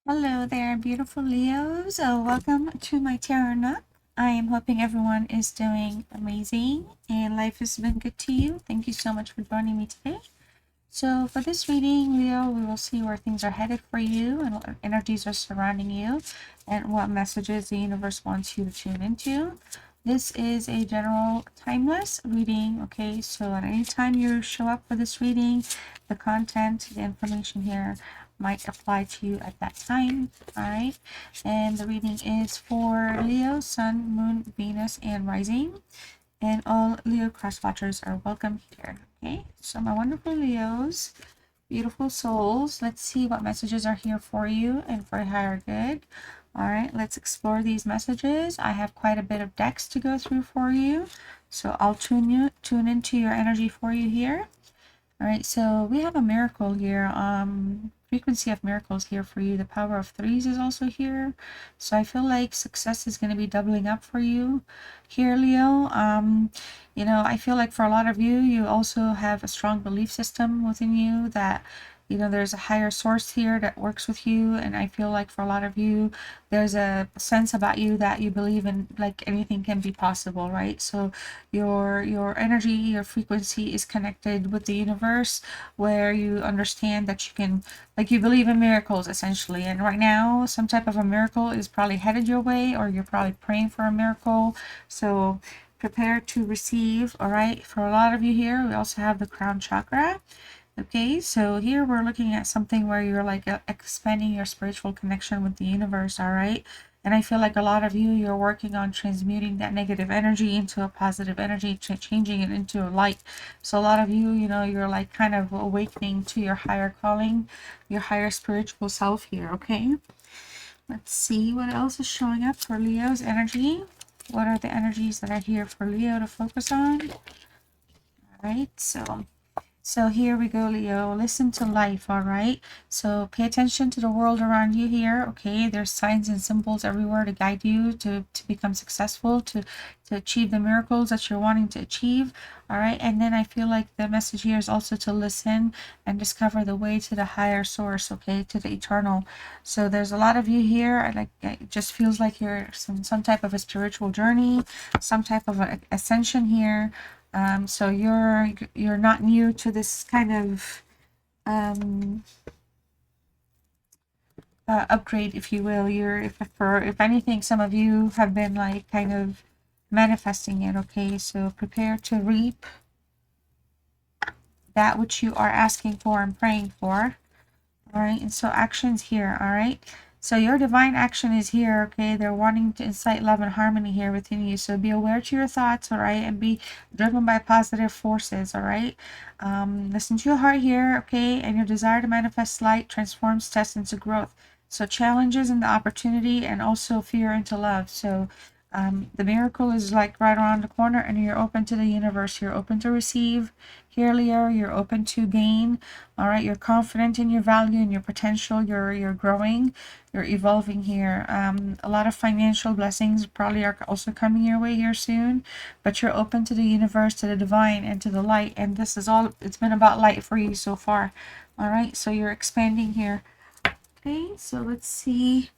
Hello there, beautiful Leos. Welcome to my Tarot Nook. I am hoping everyone is doing amazing and life has been good to you. Thank you so much for joining me today. So for this reading, Leo, we will see where things are headed for you and what energies are surrounding you and what messages the universe wants you to tune into. This is a general timeless reading, okay? So at any time you show up for this reading, the content, the information here might apply to you at that time, all right? And the reading is for Leo, Sun, Moon, Venus, and Rising. And all Leo cross watchers are welcome here. Okay, so my wonderful Leos, beautiful souls, let's see what messages are here for you and for higher good. All right, let's explore these messages. I have quite a bit of decks to go through for you, so I'll tune into your energy for you here. All right, so we have a miracle here. Frequency of miracles here for you. The power of threes is also here. So I feel like success is going to be doubling up for you here, Leo. I feel like for a lot of you, you also have a strong belief system within you that there's a higher source here that works with you. And I feel like for a lot of you, there's a sense about you that you believe in, like anything can be possible, right? So your energy, your frequency is connected with the universe, where you understand that you can, like, you believe in miracles essentially. And right now some type of a miracle is probably headed your way, or you're probably praying for a miracle. So prepare to receive. All right, for a lot of you here, we also have the crown chakra. Okay, so here we're looking at something where you're like expanding your spiritual connection with the universe, all right? And I feel like a lot of you, you're working on transmuting that negative energy into a positive energy, changing it into a light. So a lot of you, you're like kind of awakening to your higher calling, your higher spiritual self here, okay? Let's see what else is showing up for Leo's energy. What are the energies that are here for Leo to focus on? All right, so here we go, Leo. Listen to life, all right? So pay attention to the world around you here, okay? There's signs and symbols everywhere to guide you to become successful, to achieve the miracles that you're wanting to achieve, all right? And then I feel like the message here is also to listen and discover the way to the higher source, okay? To the eternal. So there's a lot of you here, like, it just feels like you're some type of a spiritual journey, some type of an ascension here. So you're not new to this kind of upgrade, if you will. If anything, some of you have been like kind of manifesting it. Okay, so prepare to reap that which you are asking for and praying for. All right, and so actions here. All right, so your divine action is here. Okay, they're wanting to incite love and harmony here within you, so be aware to your thoughts, all right, and be driven by positive forces. All right, listen to your heart here, okay, and your desire to manifest light transforms tests into growth. So challenges into opportunity, and also fear into love. So the miracle is like right around the corner, and you're open to the universe. You're open to receive here, Leo. You're open to gain. All right, you're confident in your value and your potential. You're growing, you're evolving here. A lot of financial blessings probably are also coming your way here soon, but you're open to the universe, to the divine, and to the light. And this is all, it's been about light for you so far. All right, so you're expanding here. Okay, so let's see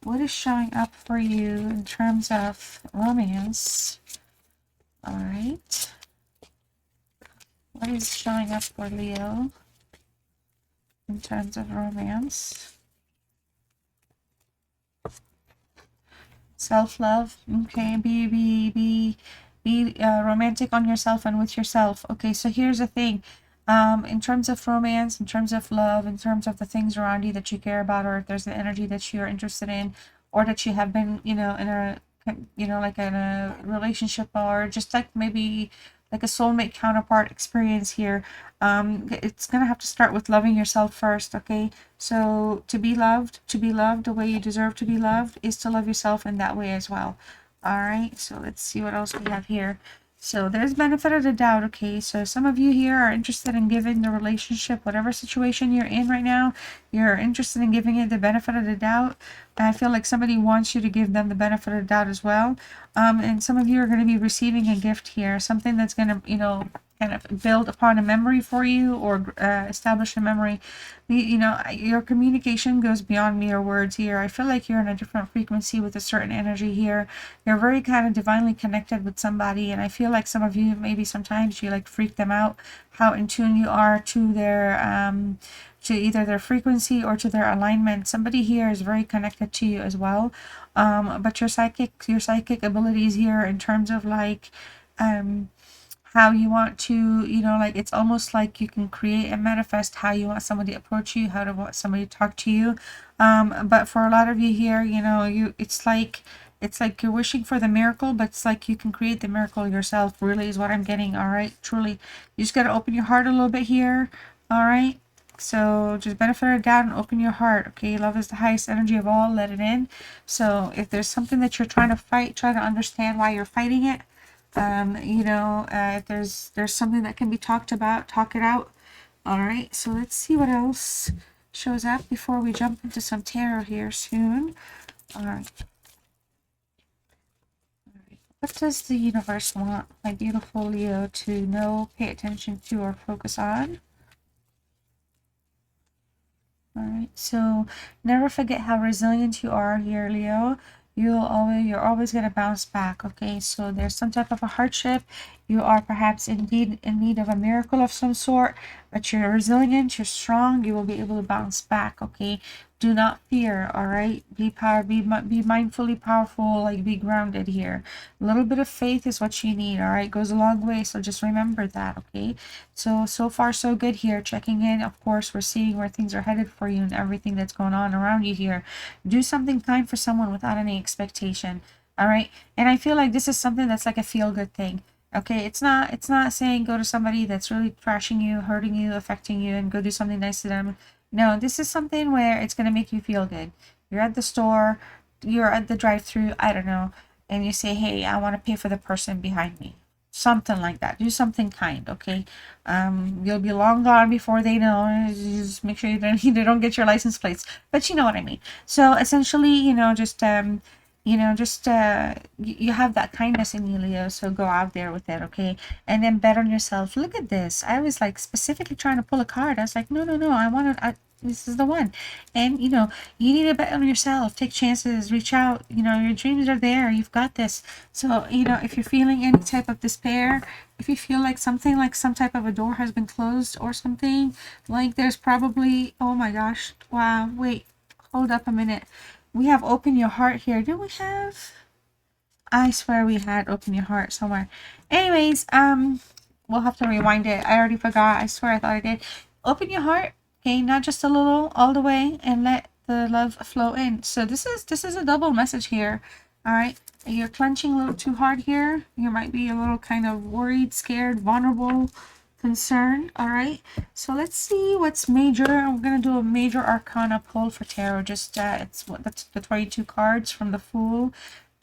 what is showing up for you in terms of romance. All right, what is showing up for Leo in terms of romance? Self-love. Okay, be romantic on yourself and with yourself. Okay, so here's the thing. In terms of romance, in terms of love, in terms of the things around you that you care about, or if there's the energy that you're interested in, or that you have been, in a, like in a relationship, or just like maybe like a soulmate counterpart experience here, it's gonna have to start with loving yourself first, okay? So to be loved the way you deserve to be loved, is to love yourself in that way as well. All right, so let's see what else we have here. So there's benefit of the doubt, okay? So some of you here are interested in giving the relationship, whatever situation you're in right now, you're interested in giving it the benefit of the doubt. And I feel like somebody wants you to give them the benefit of the doubt as well. And some of you are going to be receiving a gift here, something that's going to, kind of build upon a memory for you, or establish a memory. You know, your communication goes beyond mere words here. I feel like you're in a different frequency with a certain energy here. You're very kind of divinely connected with somebody, and I feel like some of you, maybe sometimes you like freak them out, how in tune you are to their to either their frequency or to their alignment. Somebody here is very connected to you as well. But your psychic abilities here, in terms of like how you want to, you know, like it's almost like you can create and manifest how you want somebody to approach you, how to want somebody to talk to you. But for a lot of you here, you know, it's like you're wishing for the miracle, but it's like you can create the miracle yourself, really, is what I'm getting. All right, truly, you just got to open your heart a little bit here. All right, so just benefit it down and open your heart. Okay, love is the highest energy of all. Let it in. So if there's something that you're trying to fight, try to understand why you're fighting it. You know, if there's something that can be talked about, talk it out. All right, so let's see what else shows up before we jump into some tarot here soon. All right. What does the universe want my beautiful Leo to know, pay attention to, or focus on? All right, so never forget how resilient you are here, Leo. You're always going to bounce back. Okay, so there's some type of a hardship. You are perhaps indeed in need of a miracle of some sort, but you're resilient, you're strong, you will be able to bounce back. Okay, do not fear. All right, be mindfully powerful, like be grounded here. A little bit of faith is what you need. All right, goes a long way, so just remember that. Okay, so far so good here. Checking in, of course, we're seeing where things are headed for you and everything that's going on around you here. Do something kind for someone without any expectation. All right, and I feel like this is something that's like a feel-good thing. Okay, it's not saying go to somebody that's really trashing you, hurting you, affecting you, and go do something nice to them. No, this is something where it's going to make you feel good. You're at the store, you're at the drive-through, I don't know, and you say, hey, I want to pay for the person behind me. Something like that. Do something kind, okay? You'll be long gone before they know. Just make sure you don't get your license plates. But you know what I mean. So essentially, you know, just you have that kindness in you, Leo, so go out there with it, okay? And then bet on yourself. Look at this. I was like specifically trying to pull a card. I was like, no, I want to, this is the one. And you know, you need to bet on yourself, take chances, reach out. You know, your dreams are there, you've got this. So you know, if you're feeling any type of despair, if you feel like something, like some type of a door has been closed or something, like there's probably, oh my gosh, wow, wait, hold up a minute. We have open your heart here. Do we have? I swear we had open your heart somewhere. Anyways, we'll have to rewind it. I already forgot. I swear I thought I did. Open your heart, okay? Not just a little, all the way, and let the love flow in. So this is a double message here. All right, you're clenching a little too hard here. You might be a little kind of worried, scared, vulnerable, concerned. All right, so let's see what's major. I'm gonna do a major arcana pull for tarot. Just that's the 22 cards from the Fool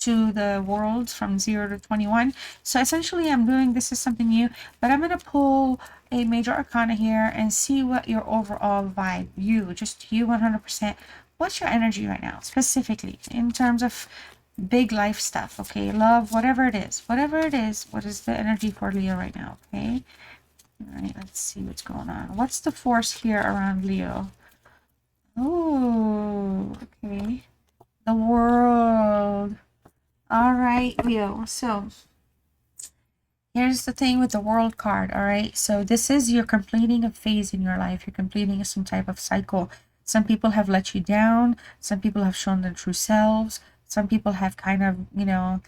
to the World, from 0 to 21. So essentially I'm doing, this is something new, but I'm gonna pull a major arcana here and see what your overall vibe, just you 100%, what's your energy right now, specifically in terms of big life stuff. Okay, love, whatever it is, what is the energy for Leo right now? Okay, all right, let's see what's going on. What's the force here around Leo? Oh, okay. The World. All right, Leo. So here's the thing with the World card. All right, so this is, you're completing a phase in your life. You're completing some type of cycle. Some people have let you down. Some people have shown their true selves. Some people have kind of, you know,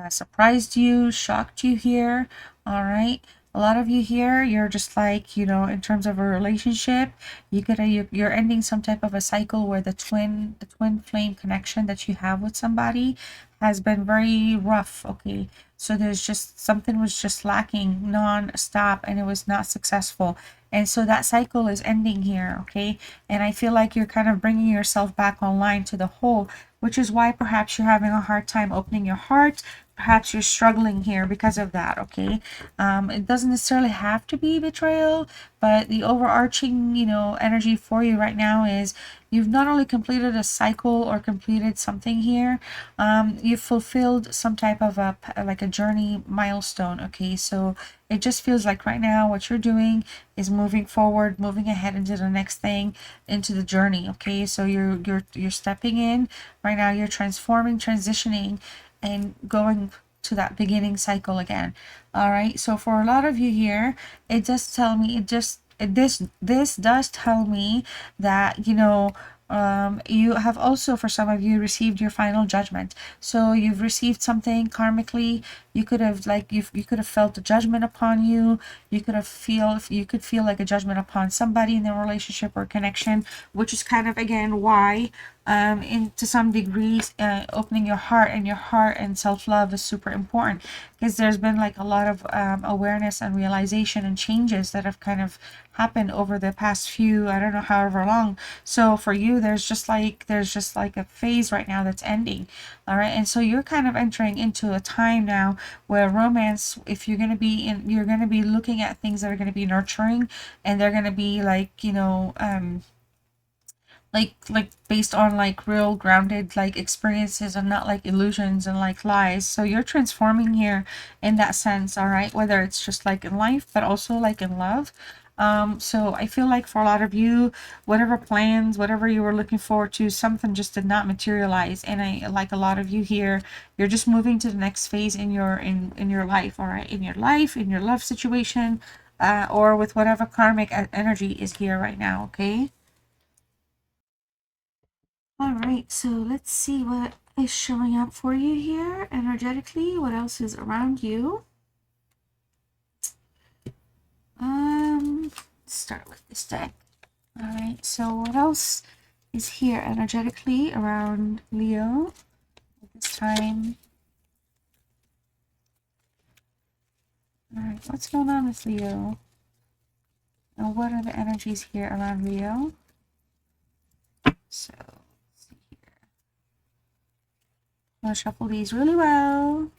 surprised you, shocked you here. All right, a lot of you here, you're just like, you know, in terms of a relationship, you're ending some type of a cycle where the twin flame connection that you have with somebody has been very rough. Okay, so there's just something was just lacking non-stop, and it was not successful, and so that cycle is ending here. Okay, and I feel like you're kind of bringing yourself back online to the whole, which is why perhaps you're having a hard time opening your heart, perhaps you're struggling here because of that. Okay, it doesn't necessarily have to be betrayal, but the overarching, you know, energy for you right now is you've not only completed a cycle or completed something here, you've fulfilled some type of a like a journey milestone. Okay, so it just feels like right now what you're doing is moving forward, moving ahead into the next thing, into the journey. Okay, so you're stepping in right now. You're transforming, transitioning, and going to that beginning cycle again. All right, so for a lot of you here, it does tell me, this does tell me that, you know, you have also, for some of you, received your final judgment. So you've received something karmically. You could have, like, you could have felt a judgment upon you. You could feel like a judgment upon somebody in the relationship or connection, which is kind of, again, why in to some degrees, opening your heart, and self-love is super important, because there's been like a lot of awareness and realization and changes that have kind of happened over the past few, I don't know, however long. So for you, there's just like a phase right now that's ending. All right, and so you're kind of entering into a time now where romance, if you're going to be in, you're going to be looking at things that are going to be nurturing, and they're going to be like, you know, like based on like real grounded like experiences, and not like illusions and like lies. So you're transforming here in that sense. All right, whether it's just like in life, but also like in love. So I feel like for a lot of you, whatever plans, whatever you were looking forward to, something just did not materialize. And I, like a lot of you here, you're just moving to the next phase in your in your life. All right, in your life, in your love situation, or with whatever karmic energy is here right now. Okay. All right, so let's see what is showing up for you here energetically. What else is around you? Let's start with this deck. All right, so what else is here energetically around Leo at this time? All right, what's going on with Leo? And what are the energies here around Leo? So let's see here. I'm gonna shuffle these really well.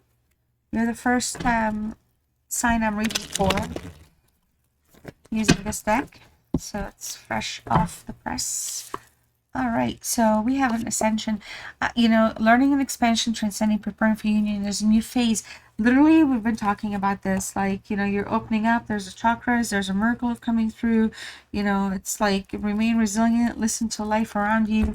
You're the first sign I'm reading for using this deck, so it's fresh off the press. All right, so we have an ascension, you know, learning and expansion, transcending, preparing for union. There's a new phase. Literally, we've been talking about this, like, you know, you're opening up, there's a chakras, there's a miracle coming through, you know, it's like remain resilient, listen to life around you.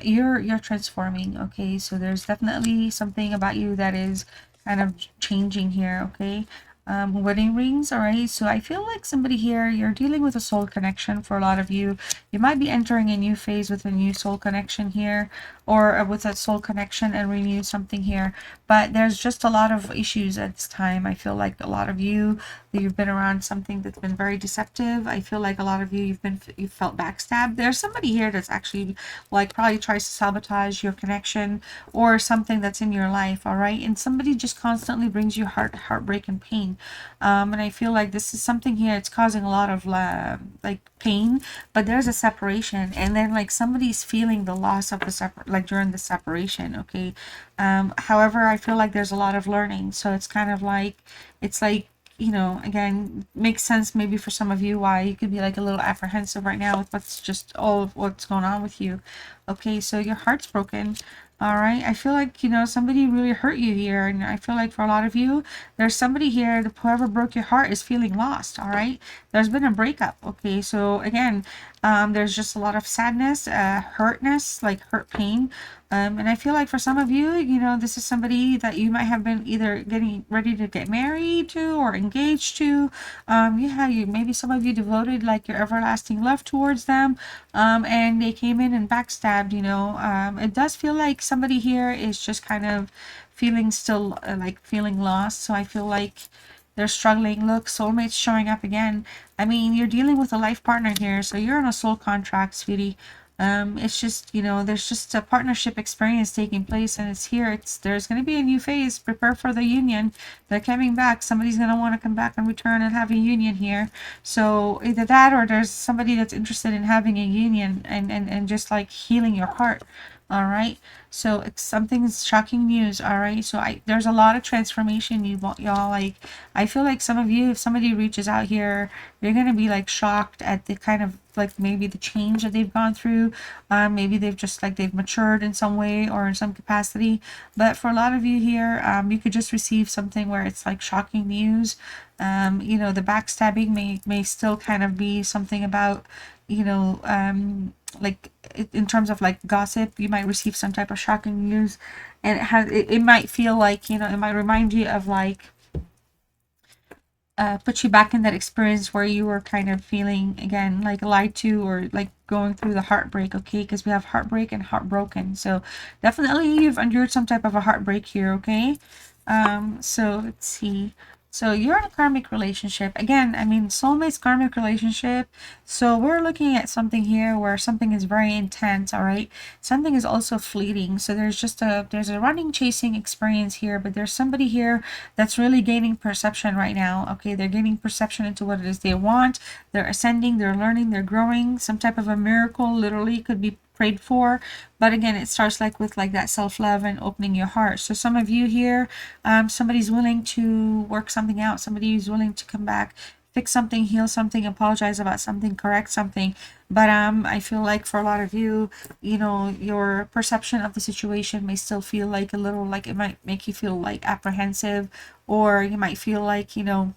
You're transforming. Okay, so there's definitely something about you that is kind of changing here. Okay, wedding rings. All right, so I feel like somebody here, you're dealing with a soul connection. For a lot of you, you might be entering a new phase with a new soul connection here, or with a soul connection and renew something here. But there's just a lot of issues at this time. I feel like a lot of you, you've been around something that's been very deceptive. I feel like a lot of you, you've felt backstabbed. There's somebody here that's actually like probably tries to sabotage your connection or something that's in your life. All right, and somebody just constantly brings you heartbreak and pain. And I feel like this is something here, it's causing a lot of like pain, but there's a separation, and then like somebody's feeling the loss of the like during the separation. Okay, however, I feel like there's a lot of learning, so it's kind of like, it's like, you know, again, makes sense maybe for some of you why you could be like a little apprehensive right now with what's just all of what's going on with you. Okay, so your heart's broken. All right, I feel like, you know, somebody really hurt you here, and I feel like for a lot of you, there's somebody here, whoever broke your heart is feeling lost. All right, there's been a breakup. Okay, so again, there's just a lot of sadness, hurtness, like hurt pain. And I feel like for some of you, you know, this is somebody that you might have been either getting ready to get married to or engaged to. Yeah, maybe some of you devoted like your everlasting love towards them, and they came in and backstabbed. You know, it does feel like somebody here is just kind of feeling still like feeling lost. So I feel like they're struggling. Look, soulmates showing up again. I mean, you're dealing with a life partner here, so you're on a soul contract, sweetie. It's just, you know, there's just a partnership experience taking place, and it's here. There's going to be a new phase. Prepare for the union. They're coming back. Somebody's going to want to come back and return and have a union here. So either that, or there's somebody that's interested in having a union and just like healing your heart. All right, so it's something's shocking news. All right, so there's a lot of transformation you want, y'all. Like, I feel like some of you, if somebody reaches out here, you're gonna be like shocked at the kind of like maybe the change that they've gone through. Maybe they've just like they've matured in some way or in some capacity. But for a lot of you here, you could just receive something where it's like shocking news. You know, the backstabbing may still kind of be something about, you know, like in terms of like gossip, you might receive some type of shocking news, and it might feel like, you know, it might remind you of like put you back in that experience where you were kind of feeling again like lied to, or like going through the heartbreak. Okay, because we have heartbreak and heartbroken, so definitely you've endured some type of a heartbreak here. Okay, so let's see. So you're in a karmic relationship. Again, I mean, soulmates, karmic relationship. So we're looking at something here where something is very intense, all right? Something is also fleeting. So there's a running, chasing experience here, but there's somebody here that's really gaining perception right now, okay? They're gaining perception into what it is they want. They're ascending, they're learning, they're growing. Some type of a miracle literally could be prayed for, but again, it starts like with like that self-love and opening your heart. So some of you here, somebody's willing to work something out, somebody who's willing to come back, fix something, heal something, apologize about something, correct something. But I feel like for a lot of you, you know, your perception of the situation may still feel like a little, like it might make you feel like apprehensive, or you might feel like, you know,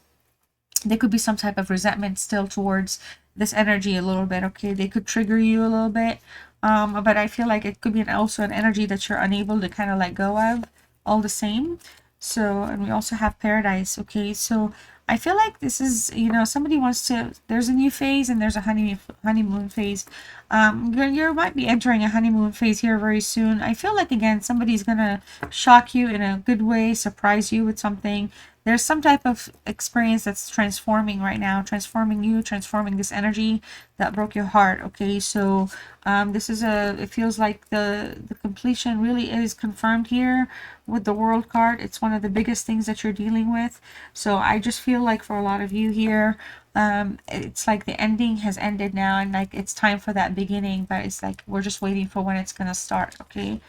there could be some type of resentment still towards this energy a little bit. Okay, they could trigger you a little bit, but I feel like it could be also an energy that you're unable to kind of let go of all the same. So, and we also have paradise. Okay, so I feel like this is, you know, somebody wants to, there's a new phase and there's a honeymoon phase. You might be entering a honeymoon phase here very soon. I feel like, again, somebody's gonna shock you in a good way, surprise you with something. There's some type of experience that's transforming right now, transforming you, transforming this energy that broke your heart. Okay, so this is it feels like the completion really is confirmed here with the World card. It's one of the biggest things that you're dealing with. So I just feel like for a lot of you here, it's like the ending has ended now, and like it's time for that beginning, but it's like we're just waiting for when it's gonna start. Okay,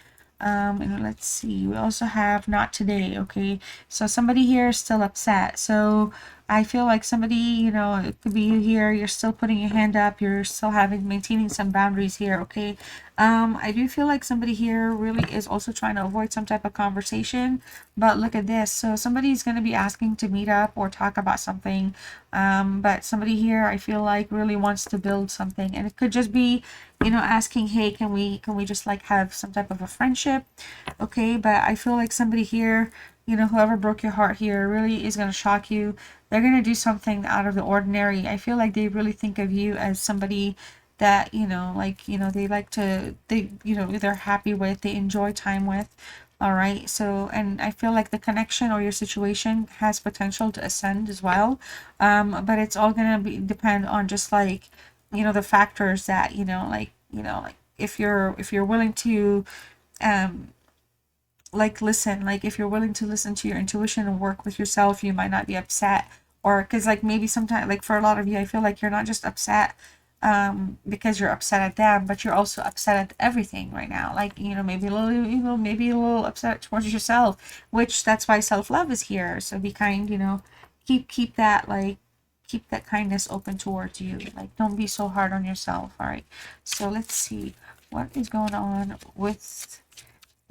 and let's see, we also have not today. Okay, so somebody here is still upset. So I feel like somebody, you know, it could be you here, you're still putting your hand up, you're still maintaining some boundaries here. Okay, I do feel like somebody here really is also trying to avoid some type of conversation, but look at this. So somebody's going to be asking to meet up or talk about something, but somebody here I feel like really wants to build something, and it could just be, you know, asking, hey, can we just like have some type of a friendship. Okay, but I feel like somebody here, you know, whoever broke your heart here really is going to shock you. They're going to do something out of the ordinary. I feel like they really think of you as somebody that, you know, like, you know, they like to, they, you know, they're happy with, they enjoy time with. All right, so, and I feel like the connection or your situation has potential to ascend as well, but it's all gonna be depend on just like, you know, the factors that, you know, like if you're willing to um like listen, like if you're willing to listen to your intuition and work with yourself, you might not be upset. Or because like maybe sometimes, like for a lot of you, I feel like you're not just upset because you're upset at them, but you're also upset at everything right now, like, you know, maybe a little, you know, maybe a little upset towards yourself, which that's why self-love is here. So be kind, you know, keep that, like, keep that kindness open towards you, like don't be so hard on yourself. All right, so let's see what is going on with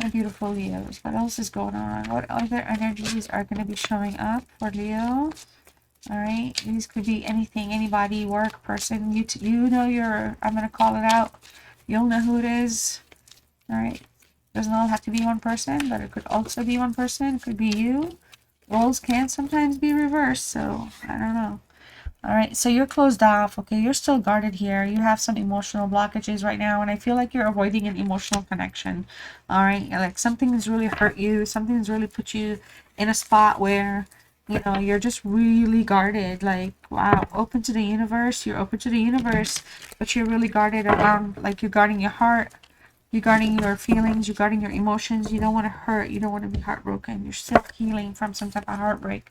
my beautiful Leos. What else is going on? What other energies are going to be showing up for Leo? All right, these could be anything, anybody, work, person. You know, I'm going to call it out. You'll know who it is. All right, doesn't all have to be one person, but it could also be one person. It could be you. Roles can sometimes be reversed, so I don't know. All right, so you're closed off. Okay, you're still guarded here. You have some emotional blockages right now, and I feel like you're avoiding an emotional connection. All right, like something has really hurt you. Something has really put you in a spot where, you know, you're just really guarded. Like, wow, open to the universe. You're open to the universe, but you're really guarded around, like you're guarding your heart. You're guarding your feelings. You're guarding your emotions. You don't want to hurt. You don't want to be heartbroken. You're still healing from some type of heartbreak.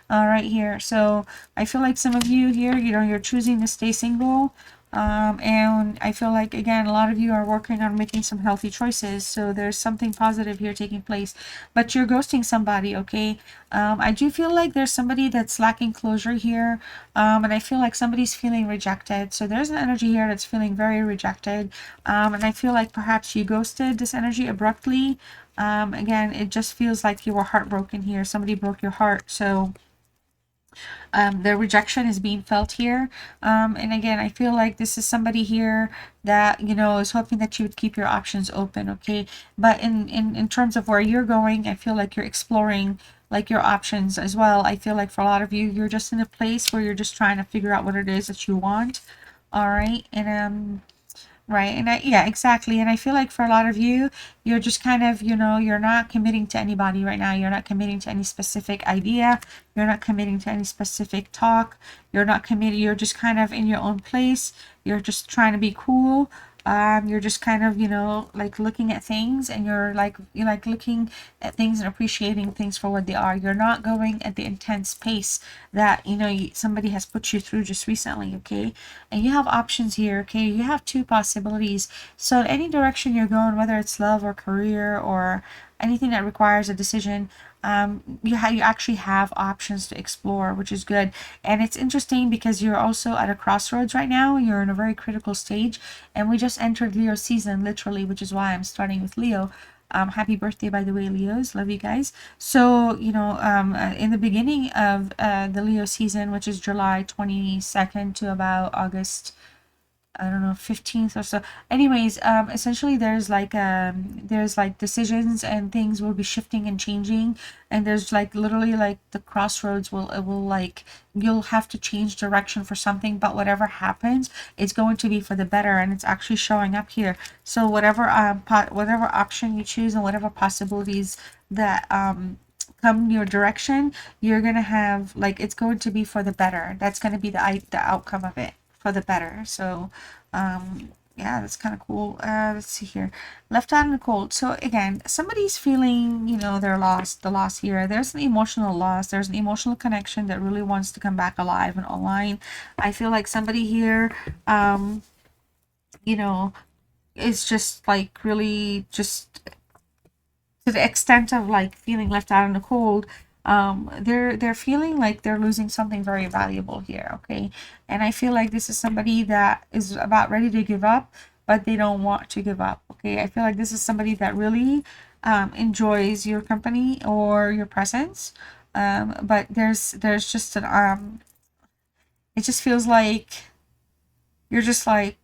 All right, here. So I feel like some of you here, you know, you're choosing to stay single. And I feel like, again, a lot of you are working on making some healthy choices. So there's something positive here taking place. But you're ghosting somebody, okay? I do feel like there's somebody that's lacking closure here. And I feel like somebody's feeling rejected. So there's an energy here that's feeling very rejected. And I feel like perhaps you ghosted this energy abruptly. Again, it just feels like you were heartbroken here. Somebody broke your heart. So the rejection is being felt here. And again, I feel like this is somebody here that, you know, is hoping that you would keep your options open, okay? But in terms of where you're going, I feel like you're exploring like your options as well. I feel like for a lot of you, you're just in a place where you're just trying to figure out what it is that you want. All right. And right. And yeah, exactly. And I feel like for a lot of you, you're just kind of, you know, you're not committing to anybody right now. You're not committing to any specific idea. You're not committing to any specific talk. You're not committed. You're just kind of in your own place. You're just trying to be cool. You're just kind of, you know, like looking at things, and you're like looking at things and appreciating things for what they are. You're not going at the intense pace that, you know, somebody has put you through just recently, okay? And you have options here, okay? You have two possibilities. So any direction you're going, whether it's love or career or anything that requires a decision, you actually have options to explore, which is good. And it's interesting because you're also at a crossroads right now. You're in a very critical stage, and we just entered Leo season, literally, which is why I'm starting with Leo. Happy birthday, by the way, Leos. Love you guys. So, you know, in the beginning of the Leo season, which is July 22nd to about August, I don't know, 15th or so. Anyways, essentially there's like decisions and things will be shifting and changing, and there's like literally like the crossroads will, it will like, you'll have to change direction for something, but whatever happens, it's going to be for the better, and it's actually showing up here. So whatever whatever option you choose and whatever possibilities that come your direction, you're gonna have, like, it's going to be for the better. That's going to be the outcome of it, for the better. So yeah, that's kind of cool. Let's see here. Left out in the cold. So again, somebody's feeling, you know, they're lost, the loss here. There's an emotional loss. There's an emotional connection that really wants to come back alive and online. I feel like somebody here, you know, is just like really just to the extent of like feeling left out in the cold. They're feeling like they're losing something very valuable here, okay? And I feel like this is somebody that is about ready to give up, but they don't want to give up, okay? I feel like this is somebody that really enjoys your company or your presence, but there's just an it just feels like you're just like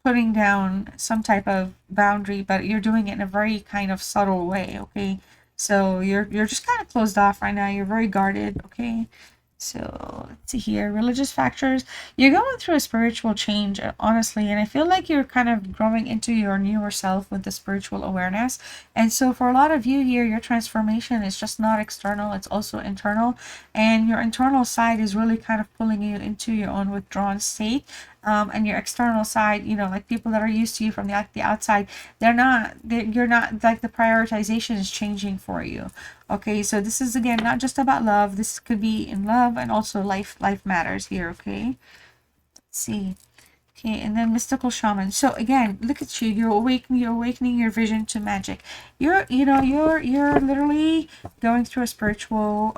putting down some type of boundary, but you're doing it in a very kind of subtle way, okay? So you're just kind of closed off right now. You're very guarded, okay? So let's see here. Religious factors. You're going through a spiritual change, honestly, and I feel like you're kind of growing into your newer self with the spiritual awareness. And so for a lot of you here, your transformation is just not external, it's also internal. And your internal side is really kind of pulling you into your own withdrawn state. And your external side, you know, like people that are used to you from the outside, you're not, like, the prioritization is changing for you. Okay, so this is again not just about love. This could be in love and also life matters here, okay? Let's see. Okay, and then mystical shaman. So again, look at you. You're awakening your vision to magic. You're literally going through a spiritual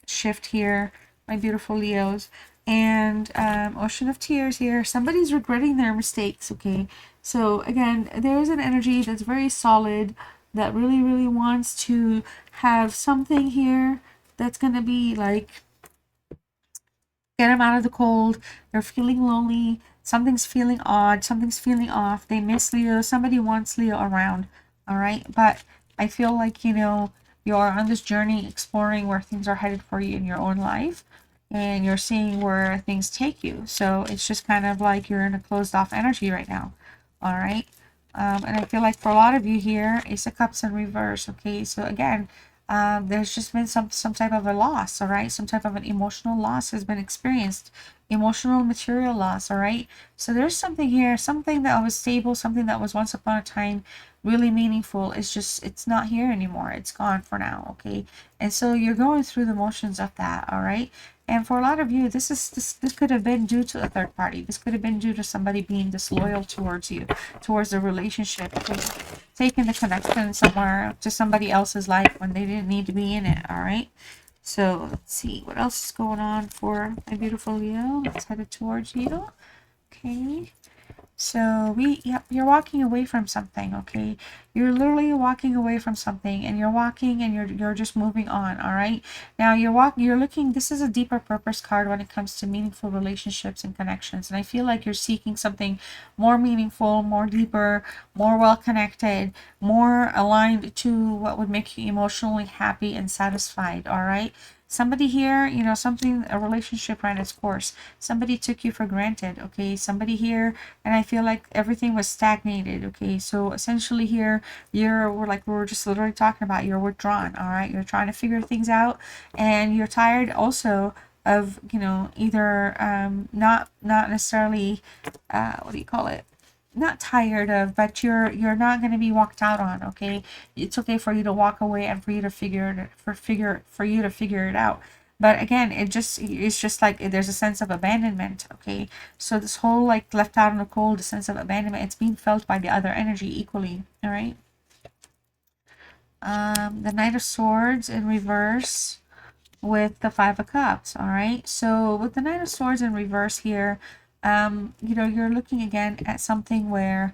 shift here, my beautiful Leos. And ocean of tears here. Somebody's regretting their mistakes, okay? So again, there is an energy that's very solid, that really wants to have something here that's going to be like, get them out of the cold. They're feeling lonely. Something's feeling odd. Something's feeling off. They miss Leo. Somebody wants Leo around. All right. But I feel like, you know, you're on this journey exploring where things are headed for you in your own life. And you're seeing where things take you. So it's just kind of like you're in a closed off energy right now. All right. And I feel like for a lot of you here, Ace of Cups in reverse. Okay. So again, there's just been some type of a loss, all right? Some type of an emotional loss has been experienced, emotional material loss, all right? So there's something here, something that was stable, something that was once upon a time really meaningful. It's not here anymore. It's gone for now, okay? And so you're going through the motions of that, all right? And for a lot of you, this could have been due to a third party. This could have been due to somebody being disloyal towards you, towards the relationship, taking the connection somewhere to somebody else's life when they didn't need to be in it. All right. So let's see what else is going on for my beautiful Leo. Let's head it towards you. Okay. So you're walking away from something, okay? You're literally walking away from something, and you're walking and you're just moving on, all right? Now you're looking, this is a deeper purpose card when it comes to meaningful relationships and connections. And I feel like you're seeking something more meaningful, more deeper, more well connected, more aligned to what would make you emotionally happy and satisfied, all right? Somebody here, you know, a relationship ran its course. Somebody took you for granted, okay? Somebody here, and I feel like everything was stagnated, okay? So essentially here, we're just literally talking about, you're withdrawn, all right? You're trying to figure things out, and you're tired also of, you know, either not necessarily, what do you call it? Not tired of, but you're not going to be walked out on, okay? It's okay for you to walk away and for you to figure it out. But again, it's just like there's a sense of abandonment, okay? So this whole like left out in the cold, the sense of abandonment, it's being felt by the other energy equally, all right? The Knight of Swords in reverse with the Five of Cups, all right? So with the Knight of Swords in reverse here, you know, you're looking again at something where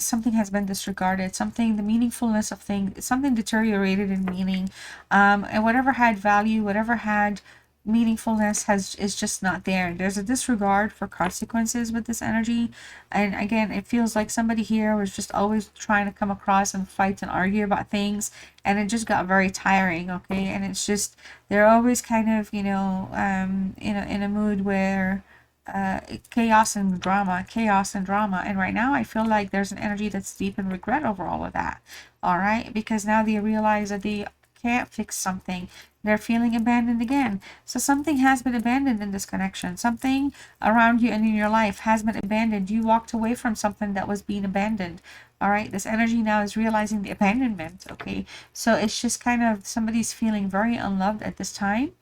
something has been disregarded, something, the meaningfulness of things, something deteriorated in meaning, and whatever had value, whatever had meaningfulness is just not there. There's a disregard for consequences with this energy, and again, it feels like somebody here was just always trying to come across and fight and argue about things, and it just got very tiring, okay? And it's just, they're always kind of, you know, in a mood where chaos and drama, and right now I feel like there's an energy that's deep in regret over all of that, all right? Because now they realize that they can't fix something. They're feeling abandoned again. So something has been abandoned in this connection. Something around you and in your life has been abandoned. You walked away from something that was being abandoned. All right, this energy now is realizing the abandonment, okay? So it's just kind of, somebody's feeling very unloved at this time,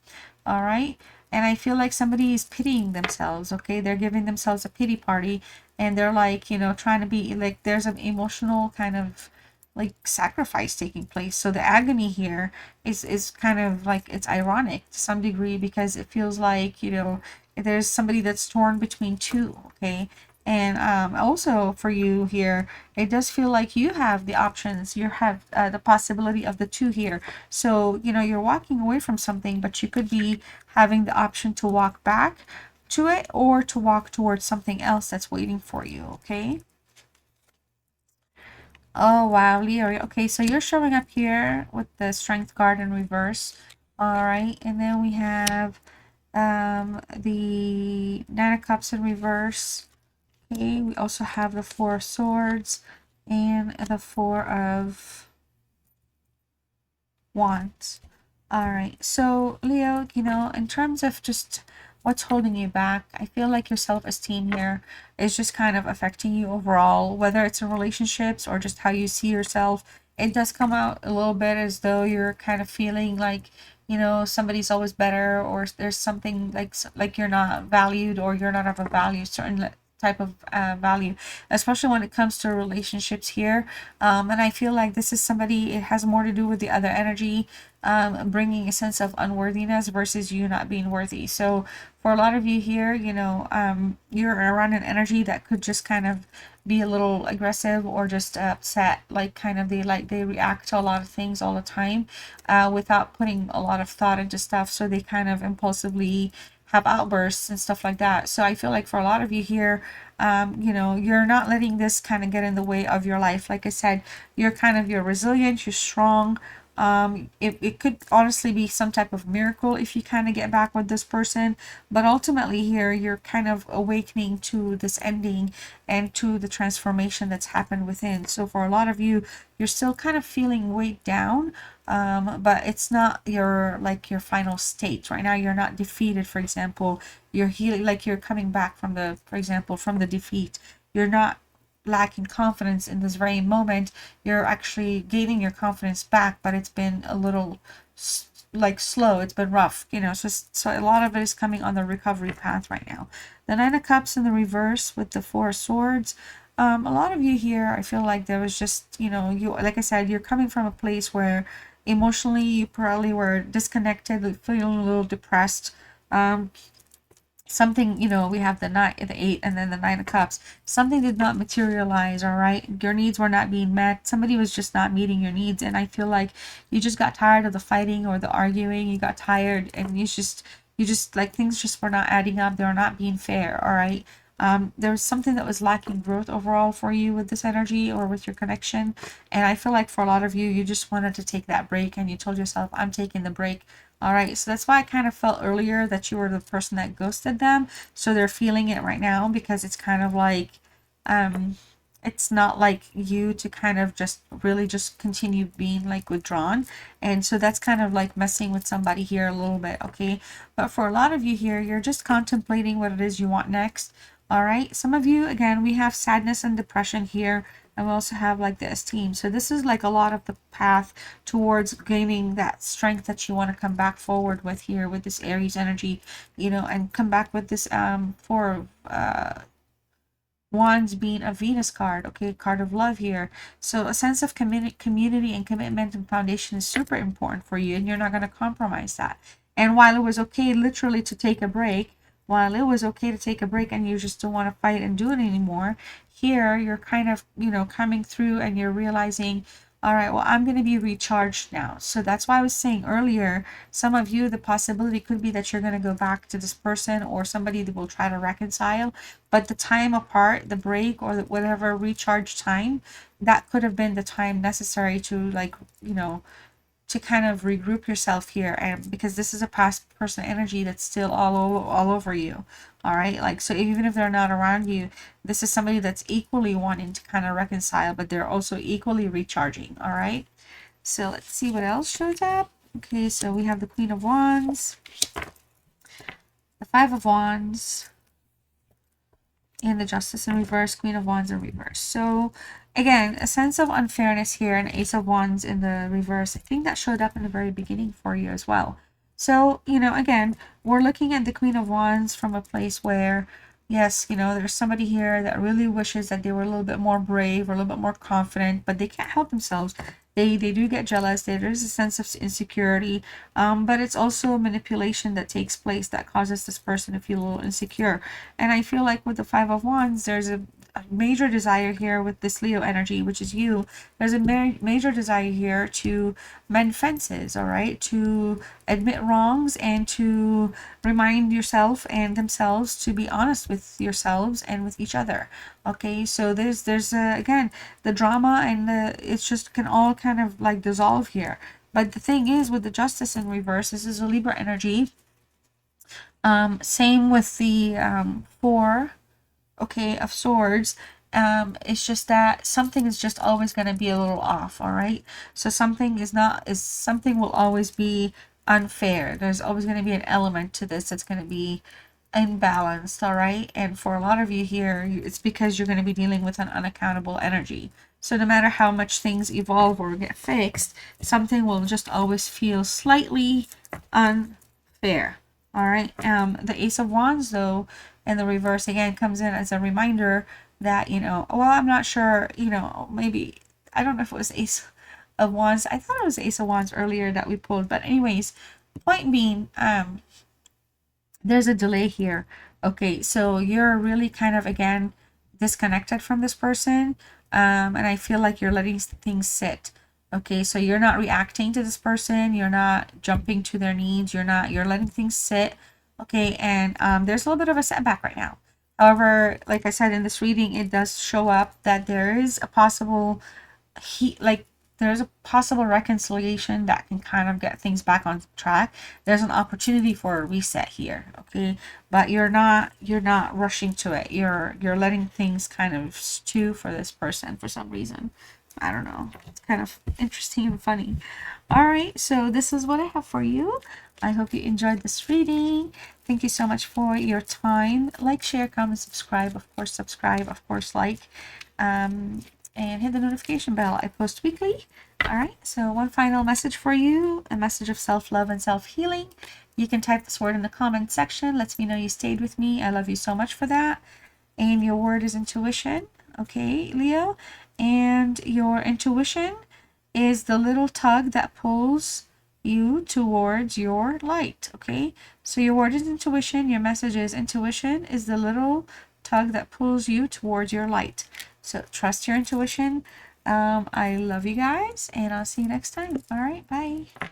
all right? And I feel like somebody is pitying themselves, okay? They're giving themselves a pity party, and they're like, you know, trying to be like, there's an emotional kind of like sacrifice taking place. So the agony here is kind of like, it's ironic to some degree, because it feels like, you know, there's somebody that's torn between two, okay? And also for you here, it does feel like you have the options. You have the possibility of the two here. So, you know, you're walking away from something, but you could be having the option to walk back to it or to walk towards something else that's waiting for you, okay? Oh, wow, Leo. Okay, so you're showing up here with the Strength card in reverse. All right, and then we have the Nine of Cups in reverse. Okay, we also have the Four of Swords and the Four of Wands. All right, so Leo, you know, in terms of just what's holding you back, I feel like your self-esteem here is just kind of affecting you overall, whether it's in relationships or just how you see yourself. It does come out a little bit as though you're kind of feeling like, you know, somebody's always better, or there's something like you're not valued, or you're not of a value, certain type of value, especially when it comes to relationships here. And I feel like this is somebody, it has more to do with the other energy, bringing a sense of unworthiness versus you not being worthy. So for a lot of you here, you know, you're around an energy that could just kind of be a little aggressive or just upset, like kind of they react to a lot of things all the time without putting a lot of thought into stuff. So they kind of impulsively have outbursts and stuff like that. So I feel like for a lot of you here, you know, you're not letting this kind of get in the way of your life. Like I said, you're resilient, you're strong. It could honestly be some type of miracle if you kind of get back with this person, but ultimately here you're kind of awakening to this ending and to the transformation that's happened within. So for a lot of you, you're still kind of feeling weighed down, but it's not your final state right now. You're not defeated, for example. You're healing, like you're coming back from the, for example, from the defeat. You're not lacking confidence in this very moment. You're actually gaining your confidence back, but it's been a little like slow, it's been rough, you know, so a lot of it is coming on the recovery path right now. The Nine of Cups in the reverse with the Four of Swords. A lot of you here, I feel like there was just, you know, you, like I said, you're coming from a place where emotionally you probably were disconnected, feeling a little depressed. Something, you know, we have the nine, the eight, and then the Nine of Cups. Something did not materialize, all right? Your needs were not being met. Somebody was just not meeting your needs, and I feel like you just got tired of the fighting or the arguing. You got tired, and you just like things just were not adding up. They were not being fair, all right? There was something that was lacking growth overall for you with this energy or with your connection, and I feel like for a lot of you, you just wanted to take that break, and you told yourself, I'm taking the break. All right, so that's why I kind of felt earlier that you were the person that ghosted them. So they're feeling it right now because it's kind of like, it's not like you to kind of just really just continue being like withdrawn. And so that's kind of like messing with somebody here a little bit, okay? But for a lot of you here, you're just contemplating what it is you want next. All right, some of you, again, we have sadness and depression here. And we also have like the esteem. So this is like a lot of the path towards gaining that strength that you want to come back forward with here with this Aries energy, you know, and come back with this Four of Wands being a Venus card, okay, card of love here. So a sense of community and commitment and foundation is super important for you, and you're not going to compromise that. And while it was okay literally to take a break, and you just don't want to fight and do it anymore, here you're kind of, you know, coming through and you're realizing, all right, well, I'm going to be recharged now. So that's why I was saying earlier, some of you, the possibility could be that you're going to go back to this person or somebody that will try to reconcile. But the time apart, the break or whatever recharge time, that could have been the time necessary to, like, you know, to kind of regroup yourself here, and because this is a past person energy that's still all over you. All right, like, so even if they're not around you, this is somebody that's equally wanting to kind of reconcile, but they're also equally recharging. All right, so let's see what else shows up. Okay, so we have the Queen of Wands, the Five of Wands, and the Justice in reverse, Queen of Wands in reverse. So again, a sense of unfairness here, and Ace of Wands in the reverse. I think that showed up in the very beginning for you as well. So, you know, again, we're looking at the Queen of Wands from a place where, yes, you know, there's somebody here that really wishes that they were a little bit more brave or a little bit more confident, but they can't help themselves. They do get jealous. There's a sense of insecurity, but it's also manipulation that takes place that causes this person to feel a little insecure. And I feel like with the Five of Wands, there's a major desire here with this Leo energy, which is you. There's a major desire here to mend fences, all right, to admit wrongs and to remind yourself and themselves to be honest with yourselves and with each other. Okay, so there's again, the drama and it's just can all kind of like dissolve here. But the thing is, with the Justice in reverse, this is a Libra energy. Same with the Four, okay, of Swords. It's just that something is just always going to be a little off. All right, so something something will always be unfair. There's always going to be an element to this that's going to be imbalanced. All right, and for a lot of you here, it's because you're going to be dealing with an unaccountable energy. So no matter how much things evolve or get fixed, something will just always feel slightly unfair. All right, the Ace of Wands, though, in the reverse, again, comes in as a reminder that, you know, well, I'm not sure, you know, maybe, I don't know if it was Ace of Wands. I thought it was Ace of Wands earlier that we pulled. But anyways, point being, there's a delay here. Okay, so you're really kind of, again, disconnected from this person. And I feel like you're letting things sit. Okay, so you're not reacting to this person, you're not jumping to their needs, you're letting things sit. Okay, and there's a little bit of a setback right now. However, like I said in this reading, it does show up that there is a possible there's a possible reconciliation that can kind of get things back on track. There's an opportunity for a reset here, okay? But you're not rushing to it. You're letting things kind of stew for this person for some reason. I don't know. It's kind of interesting and funny. All right, so this is what I have for you. I hope you enjoyed this reading. Thank you so much for your time. Like, share, comment, subscribe. Of course, subscribe. Of course, like. and hit the notification bell. I post weekly. All right, so one final message for you, a message of self-love and self-healing. You can type this word in the comment section. Lets me know you stayed with me. I love you so much for that. And your word is intuition, okay, Leo? And your intuition is the little tug that pulls you towards your light, okay? So your word is intuition. Your message is intuition is the little tug that pulls you towards your light. So trust your intuition. I love you guys, and I'll see you next time. All right, bye.